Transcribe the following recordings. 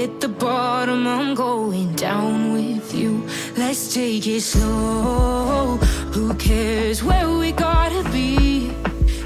hit the bottom, I'm going down with you. Let's take it slow. Who cares where we gotta be?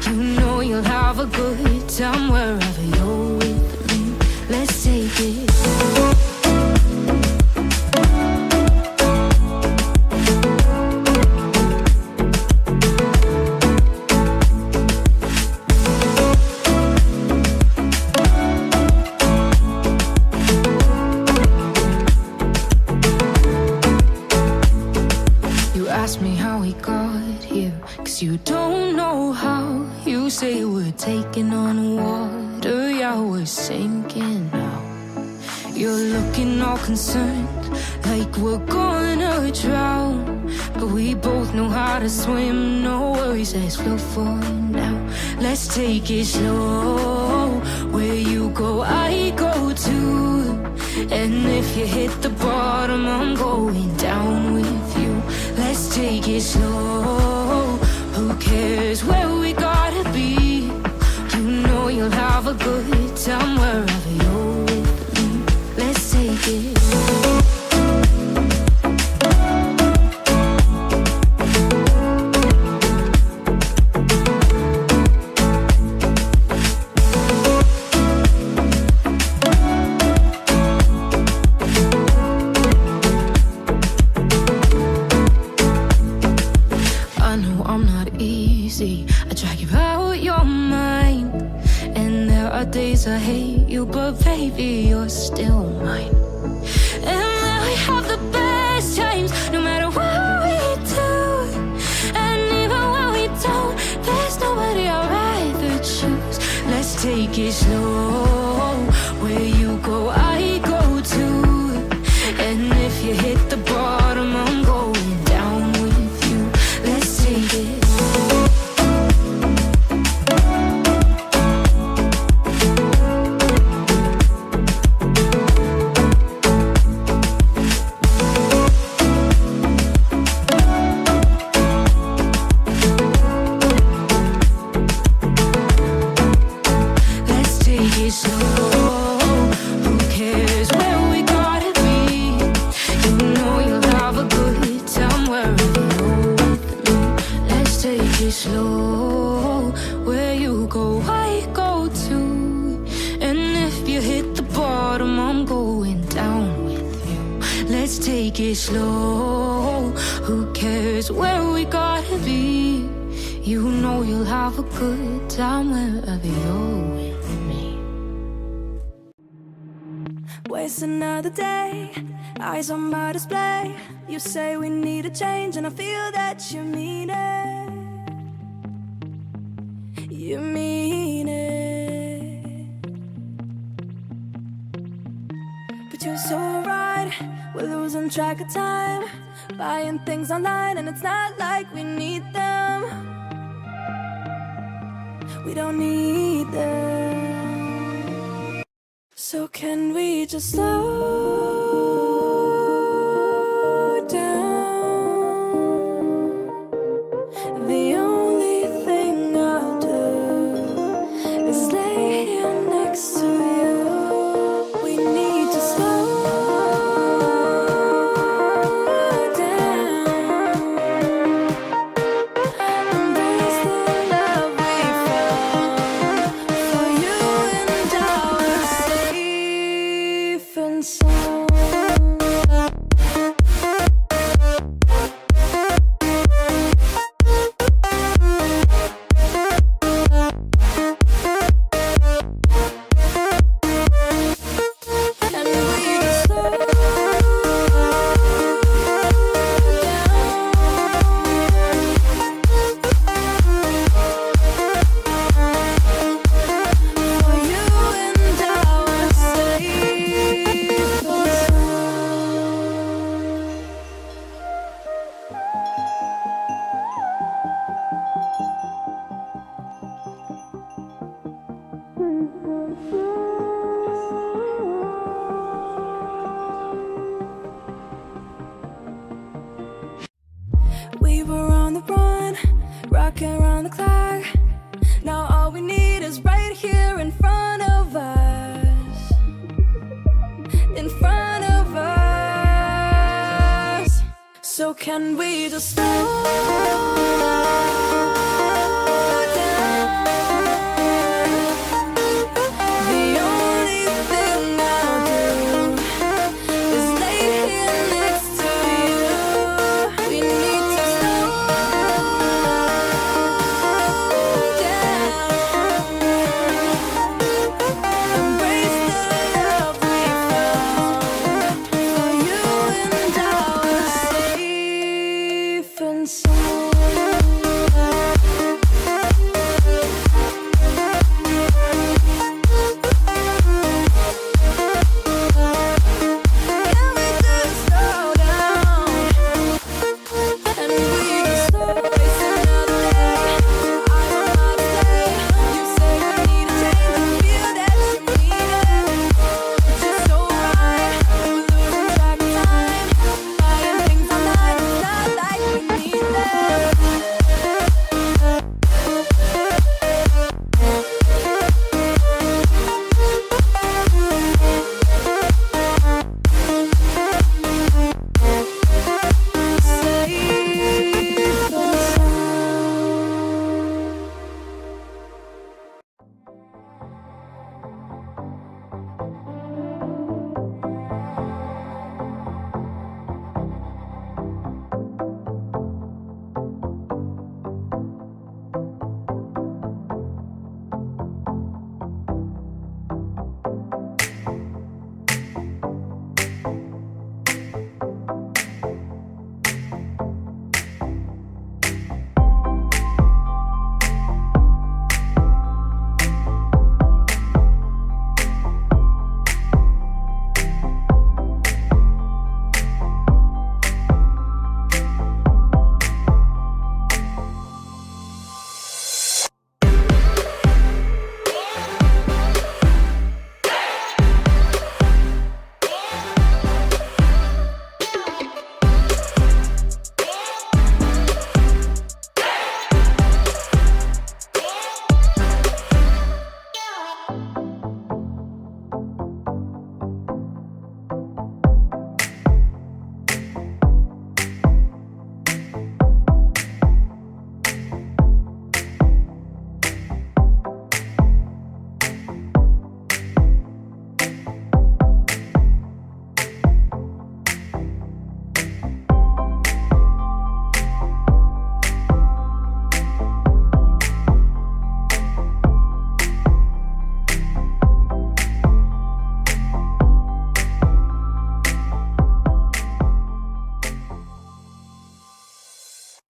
You know you'll have a good time wherever you're with me. Let's take it slow. Ask me how we got here, 'cause you don't know how. You say we're taking on water, yeah, we're sinking now. You're looking all concerned, like we're gonna drown. But we both know how to swim, no worries, let's float for now. Let's take it slow. Where you go, I go too. And if you hit the bottom, I'm going down with you. Let's take it slow. Who cares where we gotta be? You know you'll have a good time wherever you're with me. Let's take it slow. I drag you out your mind, and there are days I hate you, but baby, you're still mine. And now we have the best times, no matter what we do. And even when we don't, there's nobody I'd rather choose. Let's take it slow. Where you go, I go too. And if you hit the bottom, I'm going down with you. Let's take it slow. Slow, where you go, I go too. And if you hit the bottom, I'm going down with you. Let's take it slow. Who cares where we gotta be? You know you'll have a good time wherever you're with me. Waste another day, eyes on my display. You say we need a change, and I feel that you mean it. You mean it. But you're so right, we're losing track of time, buying things online, and it's not like we need them. We don't need them. So can we just slow down? The only thing I'll do is lay here next to you. We need to slow down. Embrace the love we found. For you and I are safe and sound. We were on the run, rocking around the clock. Now all we need is right here in front of us. So can we just slow down? The only thing I'll do is lay here next to you. We need to slow down. Embrace the love we found. For you and I were safe and sound.